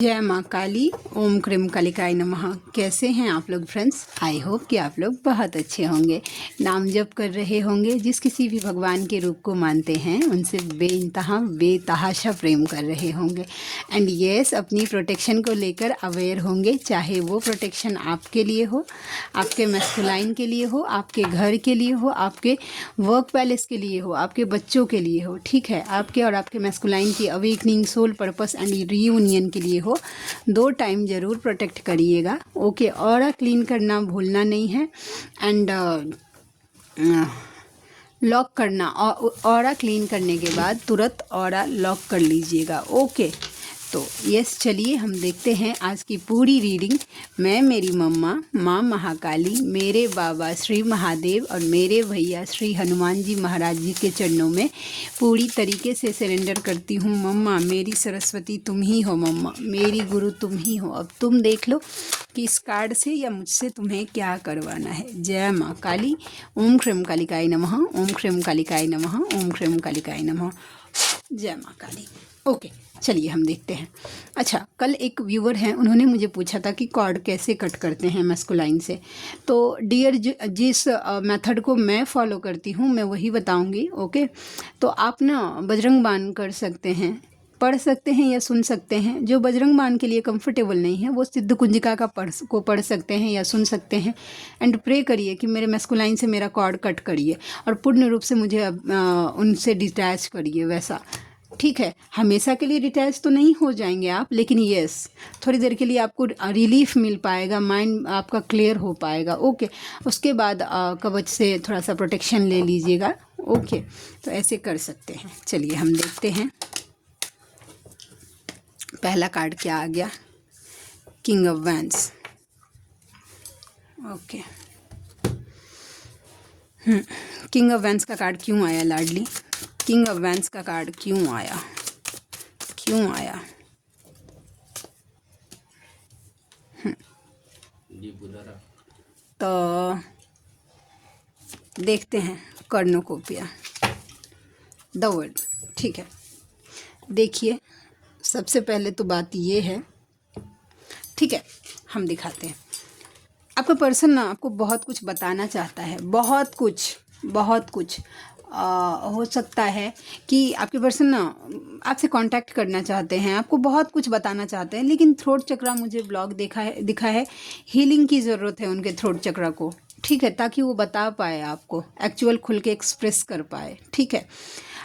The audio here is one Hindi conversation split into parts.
जय माँ काली। ओम क्रीम कालिकाय नमः। कैसे हैं आप लोग फ्रेंड्स? आई होप कि आप लोग बहुत अच्छे होंगे, नाम जप कर रहे होंगे, जिस किसी भी भगवान के रूप को मानते हैं उनसे बेइंतहा बेतहाशा प्रेम कर रहे होंगे। एंड यस, अपनी प्रोटेक्शन को लेकर अवेयर होंगे, चाहे वो प्रोटेक्शन आपके लिए हो, आपके मैस्कुलाइन के लिए हो, आपके घर के लिए हो, आपके वर्क पैलेस के लिए हो, आपके बच्चों के लिए हो। ठीक है, आपके और आपके मैस्कुलाइन की awakening, soul purpose and reunion के लिए हो। 2 टाइम ज़रूर प्रोटेक्ट करिएगा। ओके, ऑरा क्लीन करना भूलना नहीं है। एंड लॉक करना, ऑरा क्लीन करने के बाद तुरंत ऑरा लॉक कर लीजिएगा। ओके, तो यस, चलिए हम देखते हैं आज की पूरी रीडिंग। मैं, मेरी मम्मा माँ महाकाली, मेरे बाबा श्री महादेव और मेरे भैया श्री हनुमान जी महाराज जी के चरणों में पूरी तरीके से सरेंडर करती हूँ। मम्मा मेरी सरस्वती तुम ही हो, मम्मा मेरी गुरु तुम ही हो। अब तुम देख लो कि इस कार्ड से या मुझसे तुम्हें क्या करवाना है। जय माँ काली। ओम क्रीम कालिकाय नमः। ओम क्रीम कालिकाय नमः। ओम क्रीम कालिकाय नमः। जय माँ काली। ओके, चलिए हम देखते हैं। अच्छा, कल एक व्यूवर हैं, उन्होंने मुझे पूछा था कि कॉर्ड कैसे कट करते हैं मैस्कुलाइन से। तो डियर, जिस मेथड को मैं फॉलो करती हूँ मैं वही बताऊँगी। ओके, तो आप ना बजरंग बाण कर सकते हैं, पढ़ सकते हैं या सुन सकते हैं। जो बजरंग बाण के लिए कंफर्टेबल नहीं है वो सिद्ध कुंजिका का पढ़ सकते हैं या सुन सकते हैं। एंड प्रे करिए कि मेरे मैस्कुलाइन से मेरा कॉर्ड कट करिए और पूर्ण रूप से मुझे उनसे डिटैच करिए। वैसा ठीक है, हमेशा के लिए डिटैच तो नहीं हो जाएंगे आप, लेकिन यस, थोड़ी देर के लिए आपको रिलीफ मिल पाएगा, माइंड आपका क्लियर हो पाएगा। ओके, उसके बाद कवच से थोड़ा सा प्रोटेक्शन ले लीजिएगा। ओके, तो ऐसे कर सकते हैं। चलिए हम देखते हैं पहला कार्ड क्या आ गया। King of wands. Okay, king of wands का कार्ड क्यों आया लाडली? किंग ऑफ वैंड्स का कार्ड क्यों आया? क्यों आया? तो देखते हैं कर्णोकोपिया, द वर्ड। ठीक है, देखिए, सबसे पहले तो बात ये है, ठीक है, हम दिखाते हैं। आपका पर्सन ना आपको बहुत कुछ बताना चाहता है, बहुत कुछ हो सकता है कि आपके पर्सन ना आपसे कांटेक्ट करना चाहते हैं, आपको बहुत कुछ बताना चाहते हैं, लेकिन थ्रोट चक्रा मुझे ब्लॉक दिखा है। हीलिंग की ज़रूरत है उनके थ्रोट चक्रा को, ठीक है, ताकि वो बता पाए आपको, एक्चुअल खुल के एक्सप्रेस कर पाए। ठीक है,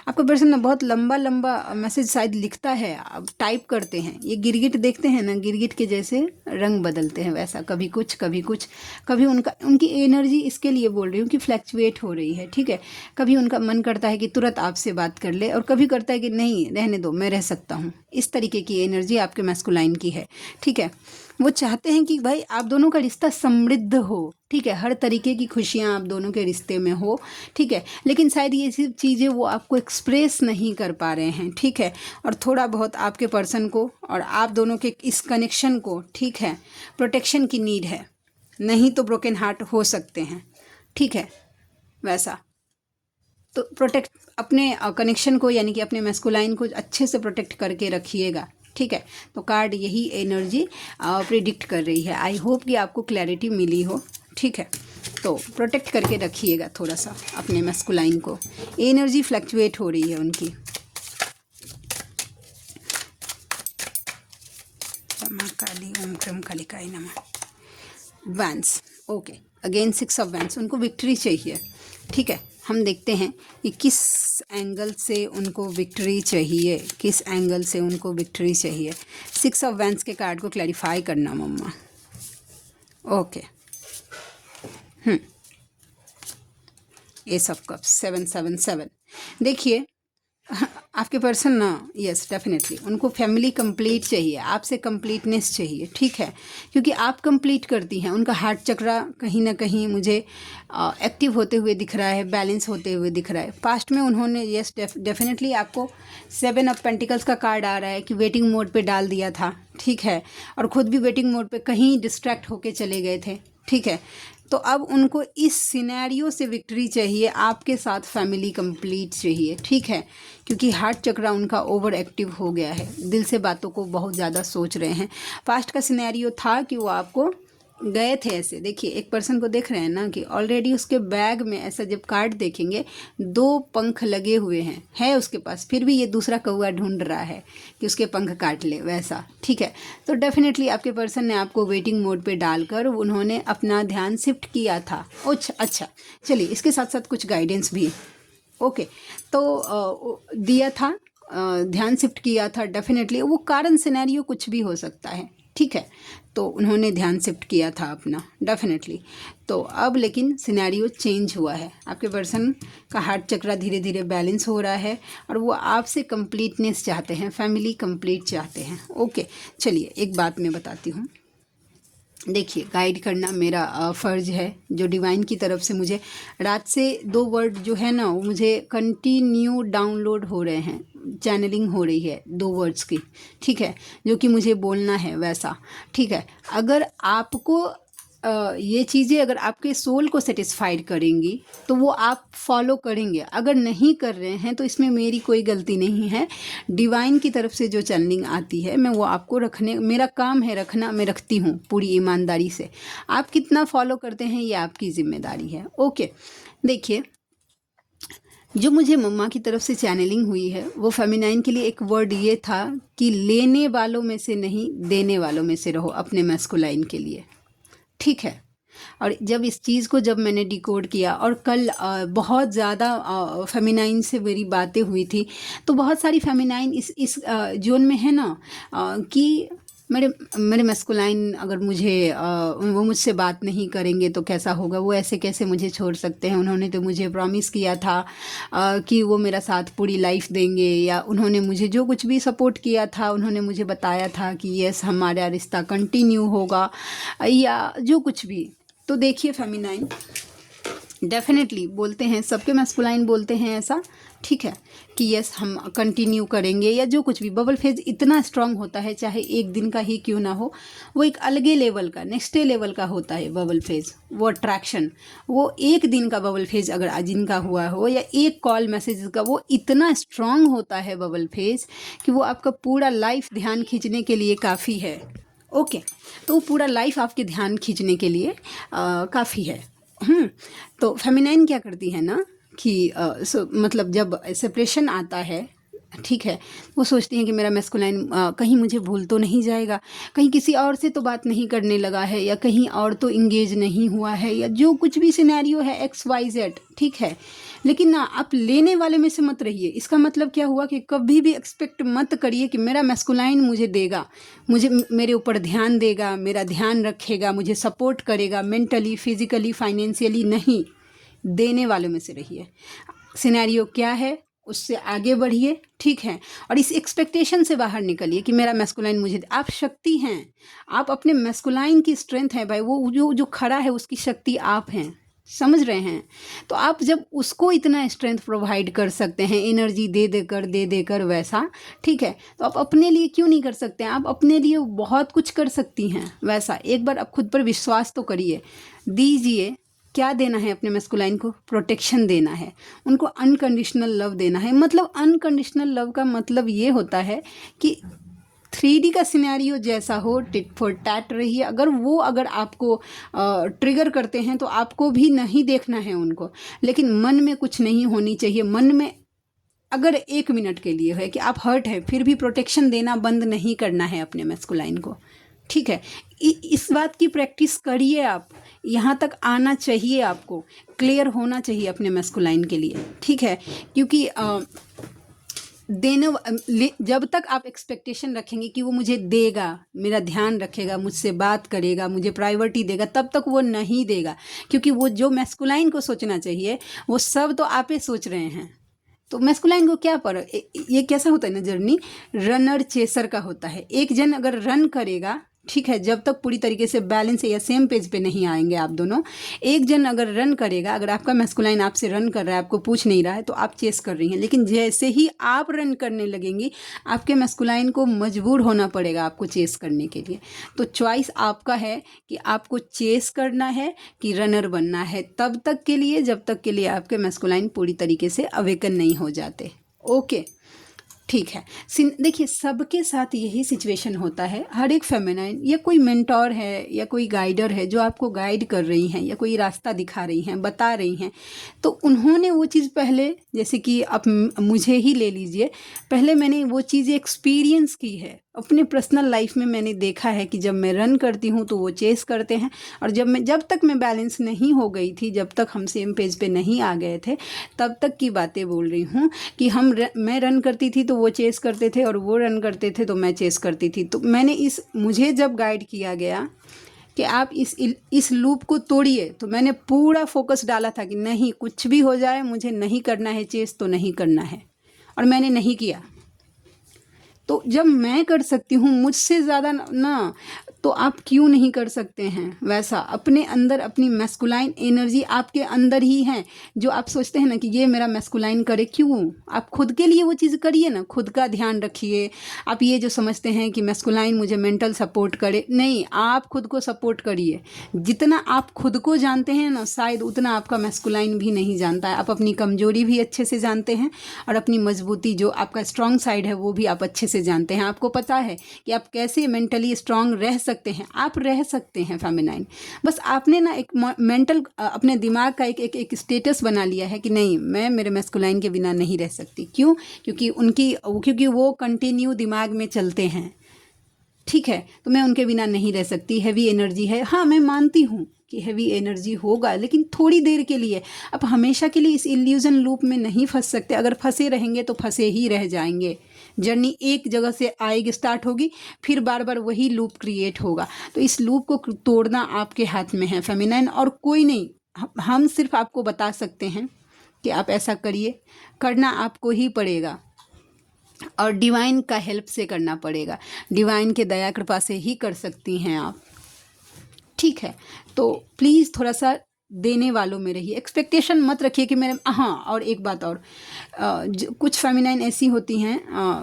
आपका पर्सन ना बहुत लंबा मैसेज शायद लिखता है, आप टाइप करते हैं। ये गिरगिट देखते हैं ना, गिरगिट के जैसे रंग बदलते हैं, वैसा कभी कुछ कभी उनकी एनर्जी, इसके लिए बोल रही हूँ कि फ्लैक्चुएट हो रही है। ठीक है, कभी उनका मन करता है कि तुरंत आपसे बात कर ले और कभी करता है कि नहीं, रहने दो, मैं रह सकता हूँ। इस तरीके की एनर्जी आपके मैस्कुलाइन की है। ठीक है, वो चाहते हैं कि भाई आप दोनों का रिश्ता समृद्ध हो। ठीक है, हर तरीके की खुशियाँ आप दोनों के रिश्ते में हो। ठीक है, लेकिन शायद ये सब चीज़ें वो आपको एक्सप्रेस नहीं कर पा रहे हैं। ठीक है, और थोड़ा बहुत आपके पर्सन को और आप दोनों के इस कनेक्शन को, ठीक है, प्रोटेक्शन की नीड है, नहीं तो ब्रोकन हार्ट हो सकते हैं। ठीक है, वैसा तो प्रोटेक्ट अपने कनेक्शन को, यानी कि अपने मैस्कुलाइन को अच्छे से प्रोटेक्ट करके रखिएगा। ठीक है, तो कार्ड यही एनर्जी प्रिडिक्ट कर रही है। आई होप कि आपको क्लैरिटी मिली हो। ठीक है, तो प्रोटेक्ट करके रखिएगा थोड़ा सा अपने मैस्कुलाइन को, एनर्जी फ्लक्चुएट हो रही है उनकी। माँ काली। ओम क्रीम कालिकाय नमः। Wands. Okay, again 6 of wands, उनको विक्ट्री चाहिए। ठीक है, हम देखते हैं कि किस एंगल से उनको विक्ट्री चाहिए, किस एंगल से उनको विक्ट्री चाहिए। 6 ऑफ वैंस के कार्ड को क्लैरिफाई करना मम्मा। Okay, ace of cups, 777। देखिए, आपके पर्सन ना, यस डेफिनेटली उनको फैमिली कंप्लीट चाहिए, आपसे कंप्लीटनेस चाहिए। ठीक है, क्योंकि आप कंप्लीट करती हैं। उनका हार्ट चक्रा कहीं ना कहीं मुझे एक्टिव होते हुए दिख रहा है, बैलेंस होते हुए दिख रहा है। पास्ट में उन्होंने, यस डेफिनेटली आपको 7 ऑफ पेंटिकल्स का कार्ड आ रहा है कि वेटिंग मोड पे डाल दिया था। ठीक है, और ख़ुद भी वेटिंग मोड पे कहीं डिस्ट्रैक्ट होके चले गए थे। ठीक है, तो अब उनको इस सिनेरियो से विक्ट्री चाहिए, आपके साथ फैमिली कंप्लीट चाहिए, ठीक है, क्योंकि हार्ट चक्रा उनका ओवर एक्टिव हो गया है, दिल से बातों को बहुत ज़्यादा सोच रहे हैं। पास्ट का सिनेरियो था कि वो आपको गए थे ऐसे, देखिए एक पर्सन को देख रहे हैं ना कि ऑलरेडी उसके बैग में ऐसा जब कार्ड देखेंगे 2 पंख लगे हुए हैं, है उसके पास, फिर भी ये दूसरा कौवा ढूंढ रहा है कि उसके पंख काट ले, वैसा, ठीक है। तो डेफिनेटली आपके पर्सन ने आपको वेटिंग मोड पे डालकर उन्होंने अपना ध्यान शिफ्ट किया था। अच्छा, चलिए इसके साथ साथ कुछ गाइडेंस भी, ओके, तो दिया था, ध्यान शिफ्ट किया था, डेफिनेटली वो कारण सिनेरियो कुछ भी हो सकता है, ठीक है। तो उन्होंने ध्यान शिफ्ट किया था अपना, डेफिनेटली। तो अब लेकिन सिनेरियो चेंज हुआ है, आपके पर्सन का हार्ट चक्रा धीरे धीरे बैलेंस हो रहा है और वो आपसे कंप्लीटनेस चाहते हैं, फैमिली कंप्लीट चाहते हैं, ओके। चलिए एक बात मैं बताती हूँ, देखिए गाइड करना मेरा फ़र्ज़ है, जो डिवाइन की तरफ से मुझे रात से 2 वर्ड जो है ना वो मुझे कंटिन्यू डाउनलोड हो रहे हैं, चैनलिंग हो रही है 2 वर्ड्स की, ठीक है, जो कि मुझे बोलना है वैसा, ठीक है। अगर आपको ये चीज़ें अगर आपके सोल को सेटिस्फाइड करेंगी तो वो आप फॉलो करेंगे, अगर नहीं कर रहे हैं तो इसमें मेरी कोई गलती नहीं है, डिवाइन की तरफ से जो चैनलिंग आती है मैं वो आपको रखने, मेरा काम है रखना, मैं रखती हूँ पूरी ईमानदारी से। आप कितना फॉलो करते हैं ये आपकी जिम्मेदारी है, ओके। देखिए जो मुझे मम्मा की तरफ से चैनलिंग हुई है वो फेमिनाइन के लिए एक वर्ड ये था कि लेने वालों में से नहीं, देने वालों में से रहो अपने मैस्कुलाइन के लिए, ठीक है। और जब इस चीज़ को जब मैंने डिकोड किया और कल बहुत ज़्यादा फेमिनाइन से मेरी बातें हुई थी, तो बहुत सारी फेमिनाइन इस जोन में है ना कि मेरे मैस्कुलाइन अगर मुझे वो मुझसे बात नहीं करेंगे तो कैसा होगा, वो ऐसे कैसे मुझे छोड़ सकते हैं, उन्होंने तो मुझे प्रॉमिस किया था कि वो मेरा साथ पूरी लाइफ देंगे, या उन्होंने मुझे जो कुछ भी सपोर्ट किया था, उन्होंने मुझे बताया था कि यस हमारा रिश्ता कंटिन्यू होगा, या जो कुछ भी। तो देखिए फेमिनाइन डेफिनेटली बोलते हैं, सबके मैस्कुलाइन बोलते हैं ऐसा, ठीक है, कि यस हम कंटिन्यू करेंगे, या जो कुछ भी। बबल फेज इतना स्ट्रांग होता है, चाहे एक दिन का ही क्यों ना हो, वो एक अलगे लेवल का, नेक्स्ट लेवल का होता है बबल फेज, वो अट्रैक्शन, वो एक दिन का बबल फेज अगर जिनका हुआ हो, या एक कॉल मैसेज का, वो इतना स्ट्रांग होता है बबल फेज कि वो आपका पूरा लाइफ ध्यान खींचने के लिए काफ़ी है, ओके। तो वो पूरा लाइफ आपके ध्यान खींचने के लिए काफ़ी है। तो फेमिनाइन क्या करती है ना कि मतलब जब सेपरेशन आता है, ठीक है, वो सोचती हैं कि मेरा मैस्कुलाइन कहीं मुझे भूल तो नहीं जाएगा, कहीं किसी और से तो बात नहीं करने लगा है, या कहीं और तो इंगेज नहीं हुआ है, या जो कुछ भी सिनेरियो है XYZ, ठीक है। लेकिन ना आप लेने वाले में से मत रहिए। इसका मतलब क्या हुआ कि कभी भी एक्सपेक्ट मत करिए कि मेरा मैस्कुलाइन मुझे देगा, मुझे मेरे ऊपर ध्यान देगा, मेरा ध्यान रखेगा, मुझे सपोर्ट करेगा मेंटली, फिजिकली, फाइनेंशियली, नहीं। देने वालों में से रहिए। सिनेरियो क्या है उससे आगे बढ़िए, ठीक है, और इस एक्सपेक्टेशन से बाहर निकलिए कि मेरा मैस्कुलाइन मुझे, आप शक्ति हैं, आप अपने मैस्कुलाइन की स्ट्रेंथ है भाई, वो जो खड़ा है उसकी शक्ति आप हैं, समझ रहे हैं। तो आप जब उसको इतना स्ट्रेंथ प्रोवाइड कर सकते हैं, एनर्जी दे देकर वैसा, ठीक है, तो आप अपने लिए क्यों नहीं कर सकते हैं, आप अपने लिए बहुत कुछ कर सकती हैं वैसा। एक बार आप खुद पर विश्वास तो करिए, दीजिए। क्या देना है अपने मैस्कुलाइन को? प्रोटेक्शन देना है, उनको अनकंडीशनल लव देना है। मतलब अनकंडीशनल लव का मतलब ये होता है कि 3D का सिनेरियो जैसा हो, टिट फॉर टैट रहिए। अगर आपको ट्रिगर करते हैं तो आपको भी नहीं देखना है उनको, लेकिन मन में कुछ नहीं होनी चाहिए। मन में अगर 1 मिनट के लिए है कि आप हर्ट है, फिर भी प्रोटेक्शन देना बंद नहीं करना है अपने मैस्कुलाइन को, ठीक है। इस बात की प्रैक्टिस करिए आप, यहाँ तक आना चाहिए आपको, क्लियर होना चाहिए अपने मैस्कुलाइन के लिए, ठीक है। क्योंकि जब तक आप एक्सपेक्टेशन रखेंगे कि वो मुझे देगा, मेरा ध्यान रखेगा, मुझसे बात करेगा, मुझे प्रायोरिटी देगा, तब तक वो नहीं देगा। क्योंकि वो जो मैस्कुलाइन को सोचना चाहिए वो सब तो आप ही सोच रहे हैं। तो मैस्कुलाइन को क्या ये कैसा होता है ना, जर्नी रनर चेसर का होता है। एक जन अगर रन करेगा ठीक है, जब तक पूरी तरीके से बैलेंस या सेम पेज पे नहीं आएंगे आप दोनों। एक जन अगर रन करेगा, अगर आपका मैस्कुलाइन आपसे रन कर रहा है, आपको पूछ नहीं रहा है, तो आप चेस कर रही हैं, लेकिन जैसे ही आप रन करने लगेंगी आपके मैस्कुलाइन को मजबूर होना पड़ेगा आपको चेस करने के लिए। तो चॉइस आपका है कि आपको चेस करना है कि रनर बनना है, तब तक के लिए जब तक के लिए आपके मैस्कुलाइन पूरी तरीके से अवेकन नहीं हो जाते। ओके, ठीक है। देखिए, सबके साथ यही सिचुएशन होता है। हर एक फेमिनाइन या कोई मेंटोर है या कोई गाइडर है जो आपको गाइड कर रही हैं या कोई रास्ता दिखा रही हैं, बता रही हैं, तो उन्होंने वो चीज़ पहले, जैसे कि आप मुझे ही ले लीजिए, पहले मैंने वो चीज़ें एक्सपीरियंस की है अपने पर्सनल लाइफ में। मैंने देखा है कि जब मैं रन करती हूँ तो वो चेस करते हैं, और जब तक मैं बैलेंस नहीं हो गई थी, जब तक हम सेम पेज पे नहीं आ गए थे, तब तक की बातें बोल रही हूँ कि मैं रन करती थी तो वो चेस करते थे, और वो रन करते थे तो मैं चेस करती थी। तो मुझे जब गाइड किया गया कि आप इस लूप को तोड़िए, तो मैंने पूरा फोकस डाला था कि नहीं, कुछ भी हो जाए मुझे नहीं करना है चेस, तो नहीं करना है, और मैंने नहीं किया। तो जब मैं कर सकती हूँ, मुझसे ज़्यादा ना, तो आप क्यों नहीं कर सकते हैं वैसा? अपने अंदर अपनी मैस्कुलाइन एनर्जी आपके अंदर ही है। जो आप सोचते हैं ना कि ये मेरा मैस्कुलाइन करे, क्यों? आप खुद के लिए वो चीज़ करिए ना, खुद का ध्यान रखिए। आप ये जो समझते हैं कि मैस्कुलाइन मुझे मेंटल सपोर्ट करे, नहीं, आप खुद को सपोर्ट करिए। जितना आप खुद को जानते हैं ना, शायद उतना आपका मैस्कुलाइन भी नहीं जानता है। आप अपनी कमजोरी भी अच्छे से जानते हैं, और अपनी मजबूती, जो आपका स्ट्रॉन्ग साइड है, वो भी आप अच्छे से जानते हैं। आपको पता है कि आप कैसे मेंटली स्ट्रांग रह सकते हैं। आप रह सकते हैं फेमिनाइन। बस आपने ना एक मेंटल अपने दिमाग का एक स्टेटस बना लिया है कि नहीं, मैं मेरे मैस्कुलाइन के बिना नहीं रह सकती। क्यों? क्योंकि वो कंटिन्यू दिमाग में चलते हैं, ठीक है, तो मैं उनके बिना नहीं रह सकती। हैवी एनर्जी है, हाँ मैं मानती हूँ कि हैवी एनर्जी होगा, लेकिन थोड़ी देर के लिए। आप हमेशा के लिए इस इल्यूजन लूप में नहीं फंस सकते। अगर फंसे रहेंगे तो फंसे ही रह जाएंगे। जर्नी एक जगह से आएगी, स्टार्ट होगी, फिर बार बार वही लूप क्रिएट होगा। तो इस लूप को तोड़ना आपके हाथ में है फेमिनाइन, और कोई नहीं। हम सिर्फ आपको बता सकते हैं कि आप ऐसा करिए। करना आपको ही पड़ेगा, और डिवाइन का हेल्प से करना पड़ेगा। डिवाइन के दया कृपा से ही कर सकती हैं आप, ठीक है। तो प्लीज़ थोड़ा सा देने वालों में रहिए, एक्सपेक्टेशन मत रखिए कि मेरे। हाँ, और एक बात और, कुछ फेमिनाइन ऐसी होती हैं,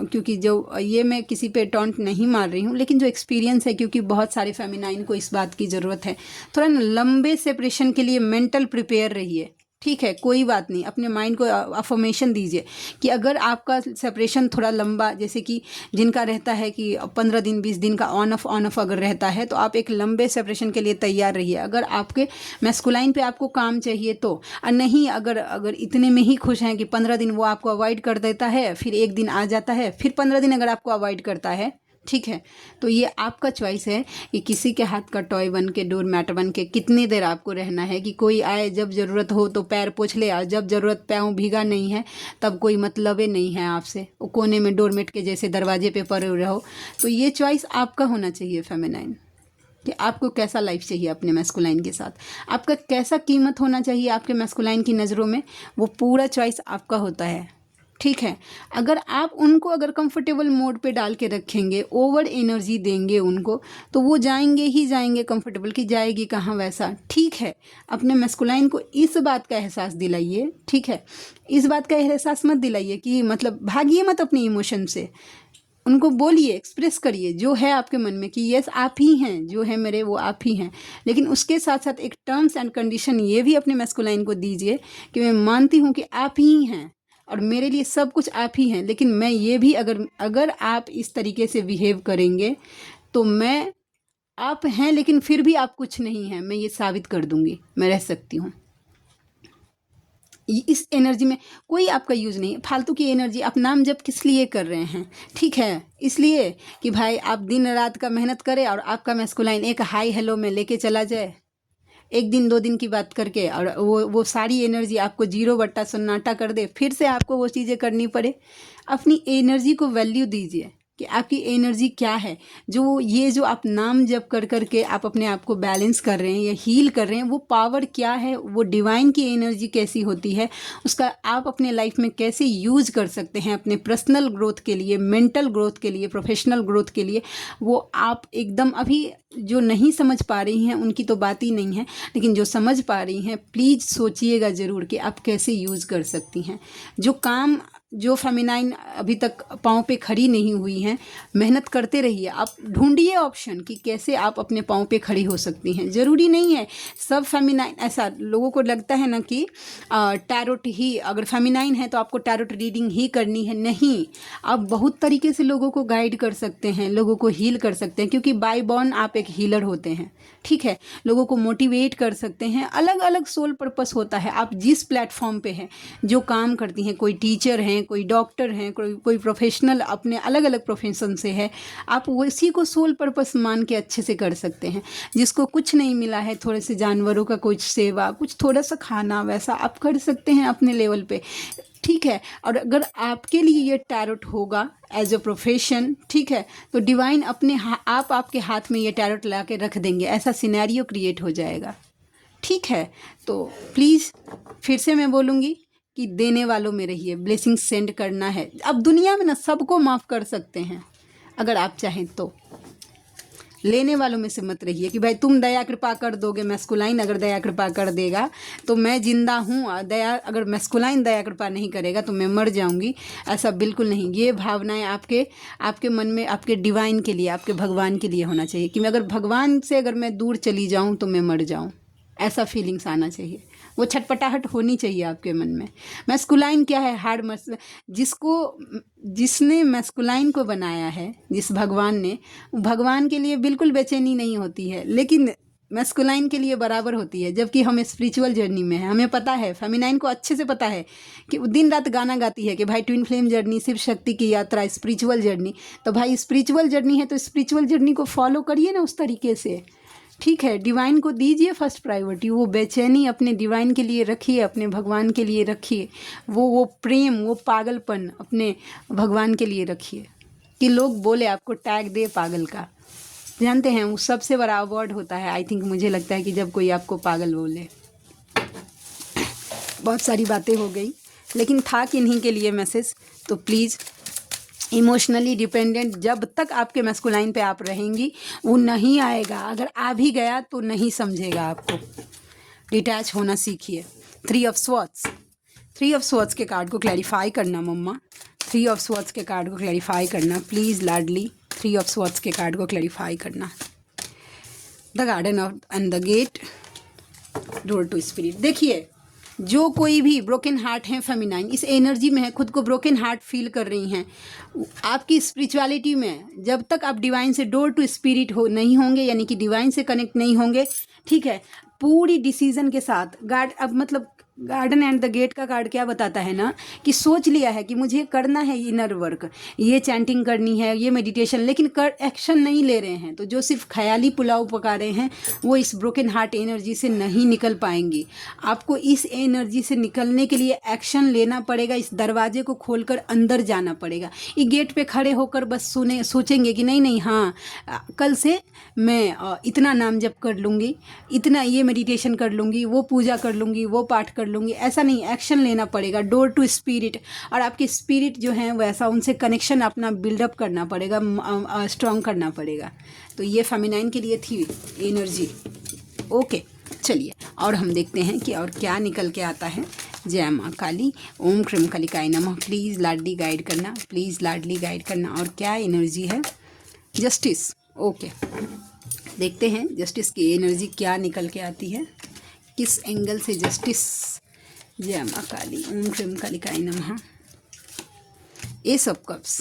क्योंकि जो ये मैं किसी पे टॉन्ट नहीं मार रही हूँ, लेकिन जो एक्सपीरियंस है, क्योंकि बहुत सारे फेमिनाइन को इस बात की ज़रूरत है, थोड़ा ना लंबे सेपरेशन के लिए मेंटल प्रिपेयर रहिए, ठीक है। कोई बात नहीं, अपने माइंड को अफर्मेशन दीजिए कि अगर आपका सेपरेशन थोड़ा लंबा, जैसे कि जिनका रहता है कि 15 दिन 20 दिन का ऑन ऑफ अगर रहता है, तो आप एक लंबे सेपरेशन के लिए तैयार रहिए। अगर आपके मैस्कुलाइन पे आपको काम चाहिए तो, और नहीं, अगर इतने में ही खुश हैं कि 15 दिन वो आपको अवॉइड कर देता है, फिर एक दिन आ जाता है, फिर 15 दिन अगर आपको अवॉइड करता है, ठीक है, तो ये आपका चॉइस है कि किसी के हाथ का टॉय बन के, डोर मैट बन के कितनी देर आपको रहना है। कि कोई आए, जब ज़रूरत हो तो पैर पोछ ले, और जब ज़रूरत पाँव भीगा नहीं है तब कोई मतलब ही नहीं है आपसे, वो कोने में डोरमेट के जैसे दरवाजे पे पड़े रहो। तो ये चॉइस आपका होना चाहिए फेमिनाइन, कि आपको कैसा लाइफ चाहिए अपने मैस्कुलाइन के साथ, आपका कैसा कीमत होना चाहिए आपके मैस्कुलाइन की नज़रों में, वो पूरा चॉइस आपका होता है, ठीक है। अगर आप उनको अगर कंफर्टेबल मोड पे डाल के रखेंगे, ओवर एनर्जी देंगे उनको, तो वो जाएंगे ही जाएंगे कंफर्टेबल, की जाएगी कहाँ वैसा, ठीक है। अपने मैस्कुलाइन को इस बात का एहसास दिलाइए, ठीक है। इस बात का एहसास मत दिलाइए कि मतलब भागिए मत अपनी इमोशन से। उनको बोलिए, एक्सप्रेस करिए जो है आपके मन में कि यस आप ही हैं, जो है मेरे वो आप ही हैं। लेकिन उसके साथ साथ एक टर्म्स एंड कंडीशन ये भी अपने मैस्कुलाइन को दीजिए कि मैं मानती हूँ कि आप ही हैं, और मेरे लिए सब कुछ आप ही हैं, लेकिन मैं ये भी, अगर आप इस तरीके से बिहेव करेंगे तो मैं, आप हैं लेकिन फिर भी आप कुछ नहीं हैं, मैं ये साबित कर दूंगी, मैं रह सकती हूँ। इस एनर्जी में कोई आपका यूज़ नहीं है, फालतू की एनर्जी। आप नाम जब किस लिए कर रहे हैं, ठीक है, इसलिए कि भाई आप दिन रात का मेहनत करें और आपका मैस्कुलाइन एक हाई हेलो में लेके चला जाए, एक दिन 2 दिन की बात करके, और वो सारी एनर्जी आपको 0/सन्नाटा कर दे, फिर से आपको वो चीज़ें करनी पड़े। अपनी एनर्जी को वैल्यू दीजिए कि आपकी एनर्जी क्या है। जो ये जो आप नाम जप कर करके आप अपने आप को बैलेंस कर रहे हैं या हील कर रहे हैं, वो पावर क्या है, वो डिवाइन की एनर्जी कैसी होती है, उसका आप अपने लाइफ में कैसे यूज कर सकते हैं अपने पर्सनल ग्रोथ के लिए, मेंटल ग्रोथ के लिए, प्रोफेशनल ग्रोथ के लिए, वो आप एकदम अभी जो नहीं समझ पा रही हैं उनकी तो बात ही नहीं है, लेकिन जो समझ पा रही हैं प्लीज़ सोचिएगा ज़रूर कि आप कैसे यूज़ कर सकती हैं। जो काम जो फेमिनाइन अभी तक पाँव पे खड़ी नहीं हुई हैं, मेहनत करते रहिए। आप ढूंढिए ऑप्शन कि कैसे आप अपने पाँव पे खड़ी हो सकती हैं। ज़रूरी नहीं है सब फेमिनाइन, ऐसा लोगों को लगता है ना कि टैरोट ही, अगर फेमिनाइन है तो आपको टैरोट रीडिंग ही करनी है। नहीं, आप बहुत तरीके से लोगों को गाइड कर सकते हैं, लोगों को हील कर सकते हैं, क्योंकि बाय बॉर्न आप एक हीलर होते हैं। ठीक है, लोगों को मोटिवेट कर सकते हैं। अलग अलग सोल पर्पस होता है। आप जिस प्लेटफॉर्म पे हैं, जो काम करती हैं, कोई टीचर हैं, कोई डॉक्टर हैं, कोई प्रोफेशनल अपने अलग अलग प्रोफेशन से है, आप उसी को सोल पर्पस मान के अच्छे से कर सकते हैं। जिसको कुछ नहीं मिला है, थोड़े से जानवरों का कुछ सेवा, कुछ थोड़ा सा खाना, वैसा आप कर सकते हैं अपने लेवल पे। ठीक है, और अगर आपके लिए ये टैरोट होगा एज अ प्रोफेशन, ठीक है, तो डिवाइन अपने आप आपके हाथ में ये टैरोट ला के रख देंगे, ऐसा सिनेरियो क्रिएट हो जाएगा। ठीक है, तो प्लीज़ फिर से मैं बोलूँगी कि देने वालों में रहिए, ब्लेसिंग सेंड करना है। अब दुनिया में ना सबको माफ़ कर सकते हैं अगर आप चाहें तो। लेने वालों में से मत रहिए कि भाई तुम दया कृपा कर दोगे। मैस्कुलाइन अगर दया कृपा कर देगा तो मैं जिंदा हूँ, दया अगर मैस्कुलाइन दया कृपा नहीं करेगा तो मैं मर जाऊंगी, ऐसा बिल्कुल नहीं। ये भावनाएं आपके मन में आपके डिवाइन के लिए, आपके भगवान के लिए होना चाहिए कि मैं अगर भगवान से अगर मैं दूर चली जाऊँ तो मैं मर जाऊँ, ऐसा फीलिंग्स आना चाहिए। वो छटपटाहट होनी चाहिए आपके मन में। मैस्कुलाइन क्या है? हार्ड जिसने मैस्कुलाइन को बनाया है, जिस भगवान ने, भगवान के लिए बिल्कुल बेचैनी नहीं होती है, लेकिन मैस्कुलाइन के लिए बराबर होती है। जबकि हम स्पिरिचुअल जर्नी में हैं, हमें पता है, फेमिनाइन को अच्छे से पता है कि वो दिन रात गाना गाती है कि भाई twin flame journey, Shiv Shakti की यात्रा, स्पिरिचुअल जर्नी। तो भाई स्पिरिचुअल जर्नी है तो स्पिरिचुअल जर्नी को फॉलो करिए ना उस तरीके से। ठीक है, डिवाइन को दीजिए फर्स्ट प्रायोरिटी। वो बेचैनी अपने डिवाइन के लिए रखिए, अपने भगवान के लिए रखिए। वो प्रेम, वो पागलपन अपने भगवान के लिए रखिए कि लोग बोले, आपको टैग दे पागल का। जानते हैं वो सबसे बड़ा अवार्ड होता है, आई थिंक, मुझे लगता है कि जब कोई आपको पागल बोले। बहुत सारी बातें हो गई, लेकिन था किन्हीं के लिए मैसेज। तो प्लीज़, इमोशनली डिपेंडेंट जब तक आपके मैस्कुलाइन पे आप रहेंगी वो नहीं आएगा। अगर आ भी गया तो नहीं समझेगा आपको। डिटैच होना सीखिए। 3 ऑफ स्वॉर्ड्स, 3 ऑफ स्वॉर्ड्स के कार्ड को क्लैरिफाई करना मम्मा। 3 ऑफ स्वॉर्ड्स के कार्ड को क्लैरिफाई करना प्लीज़ लाडली। 3 ऑफ स्वॉर्ड्स के कार्ड को क्लैरिफाई करना। The garden of and the gate, door to spirit. देखिए, जो कोई भी ब्रोकन हार्ट है, फेमिनाइन इस एनर्जी में है, खुद को ब्रोकन हार्ट फील कर रही हैं, आपकी स्पिरिचुअलिटी में जब तक आप डिवाइन से डोर टू स्पिरिट नहीं होंगे, यानी कि डिवाइन से कनेक्ट नहीं होंगे, ठीक है, पूरी डिसीजन के साथ अब मतलब गार्डन एंड द गेट का कार्ड क्या बताता है ना कि सोच लिया है कि मुझे करना है इनर वर्क, ये चैंटिंग करनी है, ये मेडिटेशन, लेकिन एक्शन नहीं ले रहे हैं। तो जो सिर्फ ख्याली पुलाव पका रहे हैं वो इस ब्रोकन हार्ट एनर्जी से नहीं निकल पाएंगी। आपको इस एनर्जी से निकलने के लिए एक्शन लेना पड़ेगा। इस दरवाजे को खोलकर अंदर जाना पड़ेगा। ये गेट पे खड़े होकर बस सोचेंगे कि नहीं हाँ कल से मैं इतना नाम जप कर लूँगी, इतना ये मेडिटेशन कर लूँगी, वो पूजा कर लूँगी, वो पाठ कर लूँगी, ऐसा नहीं, एक्शन लेना पड़ेगा। डोर टू स्पिरिट, और आपके स्पिरिट जो हैं वैसा उनसे कनेक्शन अपना बिल्डअप करना पड़ेगा, स्ट्रॉन्ग करना पड़ेगा। तो ये फेमिनाइन के लिए थी एनर्जी। ओके, चलिए और हम देखते हैं कि और क्या निकल के आता है। जय माँ काली, ओम क्रीम कालिकाय नमः। प्लीज़ लाडली गाइड करना, प्लीज़ लाडली गाइड करना। और क्या एनर्जी है? जस्टिस। ओके, देखते हैं जस्टिस की एनर्जी क्या निकल के आती है, किस एंगल से जस्टिस। जय माँ काली, ओम क्रीम कालिकाय नमः। Ace of cups,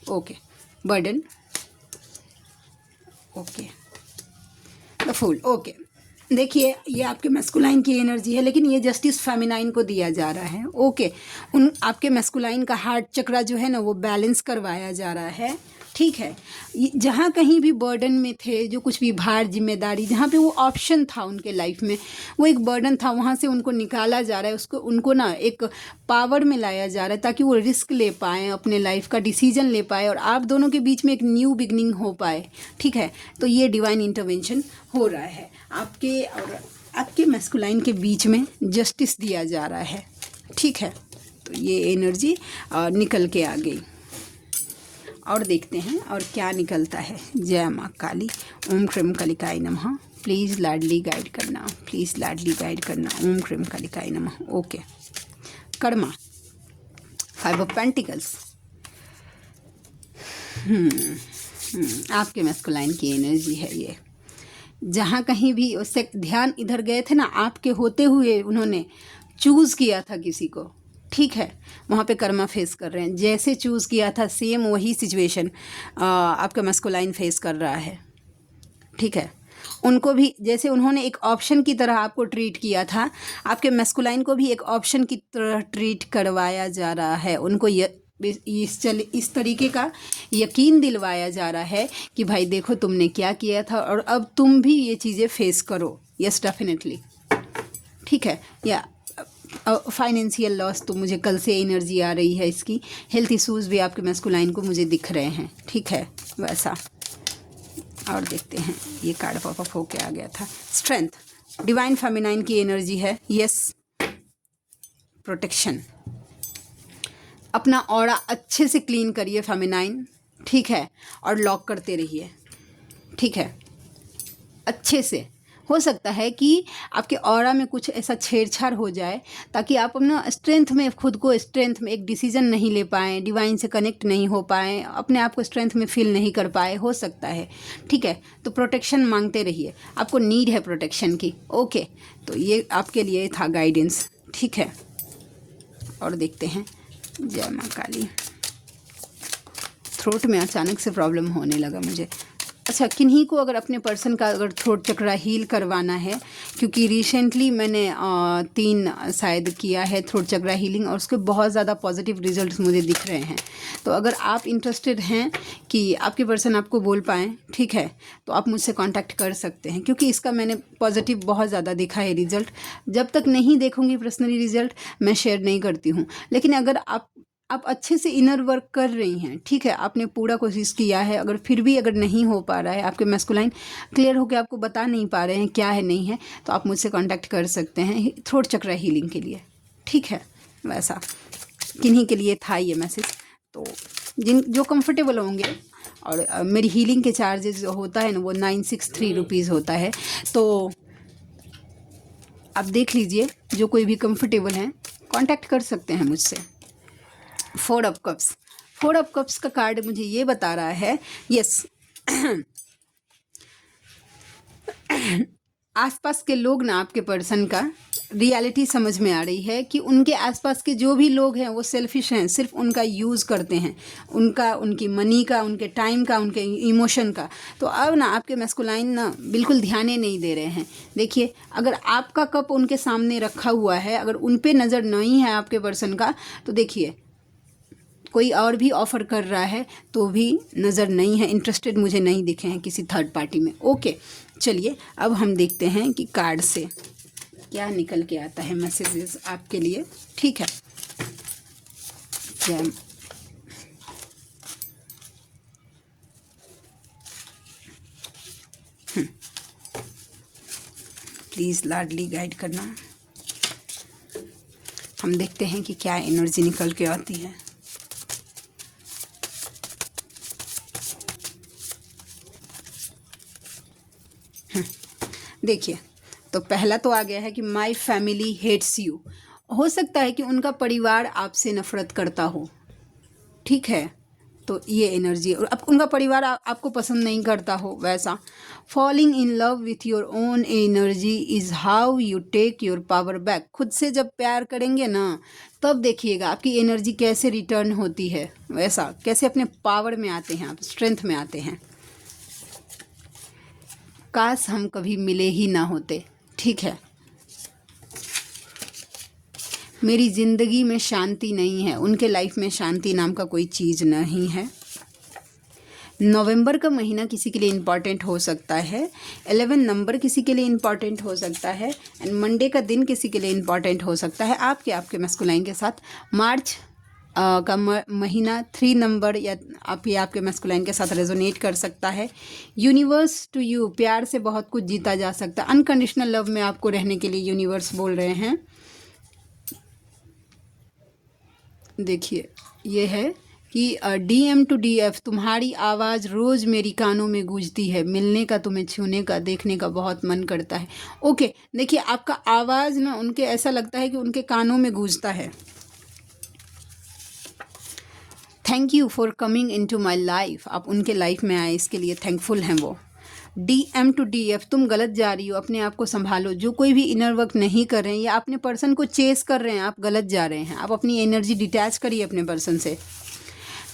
okay, burden, okay, the fool. Okay, देखिए ये आपके मैस्कुलाइन की एनर्जी है, लेकिन ये जस्टिस फेमिनाइन को दिया जा रहा है। ओके, आपके मैस्कुलाइन का हार्ट चक्रा जो है ना वो बैलेंस करवाया जा रहा है। ठीक है। जहाँ कहीं भी बर्डन में थे, जो कुछ भी भार जिम्मेदारी, जहाँ पे वो ऑप्शन था उनके लाइफ में, वो एक बर्डन था, वहाँ से उनको निकाला जा रहा है, उसको उनको ना एक पावर में लाया जा रहा है ताकि वो रिस्क ले पाएँ, अपने लाइफ का डिसीजन ले पाए और आप दोनों के बीच में एक न्यू बिगनिंग हो पाए। ठीक है, तो ये डिवाइन इंटरवेंशन हो रहा है आपके और आपके मैस्कुलाइन के बीच में, जस्टिस दिया जा रहा है। ठीक है, तो ये एनर्जी निकल के आ गई और देखते हैं और क्या निकलता है। जय माँ काली, ओम क्रीम कालिकाय नमः। प्लीज़ लाडली गाइड करना, प्लीज़ लाडली गाइड करना, ओम क्रीम कालिकाय नमः। Okay, Karma, 5 of pentacles. आपके मैस्कुलाइन की एनर्जी है ये। जहाँ कहीं भी उससे ध्यान इधर गए थे ना, आपके होते हुए उन्होंने चूज़ किया था किसी को। ठीक है, वहाँ पे कर्मा फेस कर रहे हैं। जैसे चूज़ किया था सेम वही सिचुएशन आपका मैस्कुलाइन फेस कर रहा है। ठीक है, उनको भी जैसे उन्होंने एक ऑप्शन की तरह आपको ट्रीट किया था, आपके मैस्कुलाइन को भी एक ऑप्शन की तरह ट्रीट करवाया जा रहा है। उनको इस तरीके का यकीन दिलवाया जा रहा है कि भाई देखो तुमने क्या किया था और अब तुम भी ये चीज़ें फेस करो। Yes, definitely. ठीक है, या फाइनेंशियल लॉस तो मुझे कल से एनर्जी आ रही है इसकी। हेल्थ इश्यूज़ भी आपके मैस्कुलाइन को मुझे दिख रहे हैं। ठीक है, वैसा। और देखते हैं, ये कार्ड पॉप अप होके आ गया था। स्ट्रेंथ, डिवाइन फेमिनाइन की एनर्जी है। यस, प्रोटेक्शन, अपना ऑरा अच्छे से क्लीन करिए फेमिनाइन। ठीक है, और लॉक करते रहिए। ठीक है, अच्छे से। हो सकता है कि आपके ऑरा में कुछ ऐसा छेड़छाड़ हो जाए ताकि आप अपना स्ट्रेंथ में, खुद को स्ट्रेंथ में एक डिसीजन नहीं ले पाएँ, डिवाइन से कनेक्ट नहीं हो पाएँ, अपने आप को स्ट्रेंथ में फील नहीं कर पाए, हो सकता है। ठीक है, तो प्रोटेक्शन मांगते रहिए, आपको नीड है प्रोटेक्शन की। ओके, तो ये आपके लिए था गाइडेंस। ठीक है, और देखते हैं। जय माँ काली। थ्रोट में अचानक से प्रॉब्लम होने लगा मुझे। अच्छा, किन्हीं को अगर अपने पर्सन का अगर थ्रोट चक्रा हील करवाना है, क्योंकि रिसेंटली मैंने 3 शायद किया है थ्रोट चक्रा हीलिंग और उसके बहुत ज़्यादा पॉजिटिव रिजल्ट्स मुझे दिख रहे हैं। तो अगर आप इंटरेस्टेड हैं कि आपके पर्सन आपको बोल पाएँ, ठीक है, तो आप मुझसे कांटेक्ट कर सकते हैं, क्योंकि इसका मैंने पॉजिटिव बहुत ज़्यादा देखा है रिजल्ट। जब तक नहीं देखूँगी पर्सनली रिजल्ट, मैं शेयर नहीं करती हूँ। लेकिन अगर आप अच्छे से इनर वर्क कर रही हैं, ठीक है, आपने पूरा कोशिश किया है, अगर फिर भी अगर नहीं हो पा रहा है, आपके मैस्कुलाइन क्लियर होकर आपको बता नहीं पा रहे हैं क्या है नहीं है, तो आप मुझसे कांटेक्ट कर सकते हैं थ्रोट चक्रा हीलिंग के लिए। ठीक है, वैसा किन्हीं के लिए था ये मैसेज। तो जो कंफर्टेबल होंगे, और मेरी हीलिंग के चार्जेस जो होता है ना, वो 963 रुपीज़ होता है। तो आप देख लीजिए, जो कोई भी कंफर्टेबल हैं कांटेक्ट कर सकते हैं मुझसे। 4 ऑफ कप्स, 4 ऑफ कप्स का कार्ड मुझे ये बता रहा है, यस, आसपास के लोग ना, आपके पर्सन का रियलिटी समझ में आ रही है कि उनके आसपास के जो भी लोग हैं वो सेल्फिश हैं, सिर्फ उनका यूज़ करते हैं, उनकी मनी का, उनके टाइम का, उनके इमोशन का। तो अब ना आपके मैस्कुलाइन ना बिल्कुल ध्यान ही नहीं दे रहे हैं। देखिए, अगर आपका कप उनके सामने रखा हुआ है, अगर उन पे नज़र नहीं है आपके पर्सन का, तो देखिए कोई और भी ऑफ़र कर रहा है तो भी नज़र नहीं है, इंटरेस्टेड मुझे नहीं दिखे हैं किसी थर्ड पार्टी में। ओके, चलिए अब हम देखते हैं कि कार्ड से क्या निकल के आता है मैसेजेस आपके लिए। ठीक है, प्लीज़ लाडली गाइड करना। हम देखते हैं कि क्या एनर्जी निकल के आती है। देखिए, तो पहला तो आ गया है कि माई फैमिली हेट्स यू। हो सकता है कि उनका परिवार आपसे नफरत करता हो। ठीक है, तो ये एनर्जी, और अब उनका परिवार आपको पसंद नहीं करता हो वैसा। Falling in love with your own energy is how you take your power back. खुद से जब प्यार करेंगे ना, तब देखिएगा आपकी एनर्जी कैसे रिटर्न होती है, वैसा कैसे अपने पावर में आते हैं, आप स्ट्रेंथ में आते हैं। काश हम कभी मिले ही ना होते। ठीक है, मेरी ज़िंदगी में शांति नहीं है, उनके लाइफ में शांति नाम का कोई चीज़ नहीं है। नवंबर का महीना किसी के लिए इम्पॉर्टेंट हो सकता है, 11 नंबर किसी के लिए इम्पॉर्टेंट हो सकता है, एंड मंडे का दिन किसी के लिए इम्पॉर्टेंट हो सकता है आपके मैस्कुलाइन के साथ। मार्च का महीना 3 नंबर या आपके मैस्कुलाइन के साथ रेजोनेट कर सकता है। यूनिवर्स टू यू, प्यार से बहुत कुछ जीता जा सकता है। अनकंडीशनल लव में आपको रहने के लिए यूनिवर्स बोल रहे हैं। देखिए ये है कि DM टू DF, तुम्हारी आवाज़ रोज़ मेरी कानों में गूंजती है, मिलने का, तुम्हें छूने का, देखने का बहुत मन करता है। ओके, देखिए आपका आवाज़ ना उनके ऐसा लगता है कि उनके कानों में गूंजता है। Thank you for coming into my life, आप उनके लाइफ में आए इसके लिए थैंकफुल हैं वो। DM टू DF, तुम गलत जा रही हो, अपने आप को संभालो। जो कोई भी इनर वर्क नहीं कर रहे हैं या अपने पर्सन को चेस कर रहे हैं, आप गलत जा रहे हैं। आप अपनी एनर्जी डिटैच करिए अपने पर्सन से।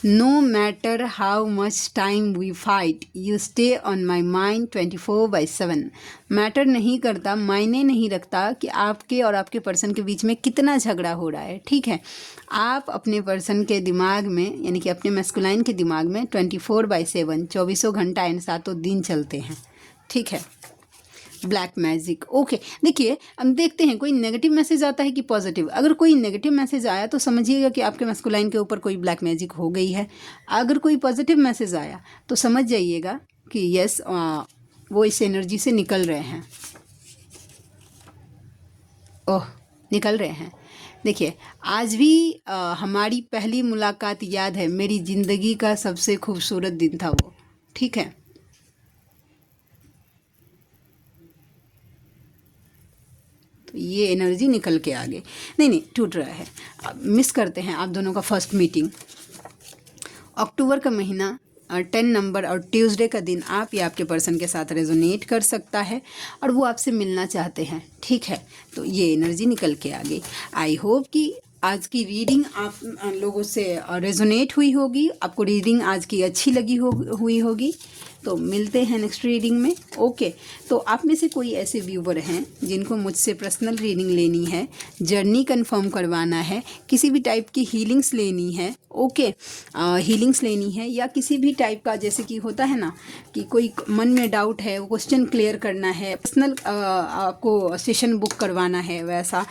No matter how much time we fight, you stay on my mind 24/7। Matter नहीं करता, मायने नहीं रखता कि आपके और आपके पर्सन के बीच में कितना झगड़ा हो रहा है, ठीक है। आप अपने पर्सन के दिमाग में, यानी कि अपने मैस्कुलाइन के दिमाग में 24/7, 24 घंटा एंड 7 दिन चलते हैं, ठीक है। Black magic, okay. देखिए हम देखते हैं कोई नेगेटिव मैसेज आता है कि पॉजिटिव। अगर कोई नेगेटिव मैसेज आया तो समझिएगा कि आपके मैस्कुलाइन के ऊपर कोई ब्लैक मैजिक हो गई है। अगर कोई पॉजिटिव मैसेज आया तो समझ जाइएगा कि यस, वो इस एनर्जी से निकल रहे हैं। ओह, निकल रहे हैं। देखिए आज भी हमारी पहली मुलाकात याद है, मेरी ज़िंदगी का सबसे खूबसूरत दिन था वो, ठीक है। तो ये एनर्जी निकल के आगे नहीं टूट रहा है। मिस करते हैं आप दोनों का फर्स्ट मीटिंग। अक्टूबर का महीना 10 नंबर और ट्यूसडे का दिन आप या आपके पर्सन के साथ रेजोनेट कर सकता है और वो आपसे मिलना चाहते हैं, ठीक है। तो ये एनर्जी निकल के आ गई। आई होप कि आज की रीडिंग आप लोगों से रेजोनेट हुई होगी, आपको रीडिंग आज की अच्छी लगी हुई होगी। तो मिलते हैं नेक्स्ट रीडिंग में, ओके। तो आप में से कोई ऐसे व्यूवर हैं जिनको मुझसे पर्सनल रीडिंग लेनी है, जर्नी कंफर्म करवाना है, किसी भी टाइप की हीलिंग्स लेनी है, ओके, हीलिंग्स लेनी है, या किसी भी टाइप का, जैसे कि होता है ना कि कोई मन में डाउट है, वो क्वेश्चन क्लियर करना है, पर्सनल आपको सेशन बुक करवाना है वैसा,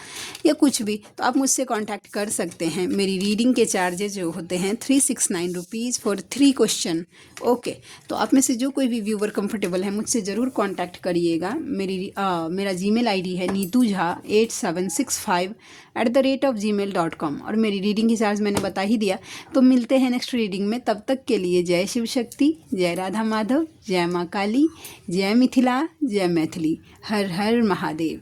या कुछ भी, तो आप मुझसे कांटेक्ट कर सकते हैं। मेरी रीडिंग के चार्जेज जो होते हैं 369 रुपीज़ फॉर 3 क्वेश्चन, ओके। तो आप में से जो कोई भी व्यूवर कंफर्टेबल है मुझसे ज़रूर कांटेक्ट करिएगा। मेरा जीमेल आईडी है neetujha8765@gmail.com, और मेरी रीडिंग की चार्ज मैंने बता ही दिया। तो मिलते हैं नेक्स्ट रीडिंग में, तब तक के लिए जय शिव शक्ति, जय राधा माधव, जय माँ काली, जय मिथिला, जय मैथिली, हर हर महादेव।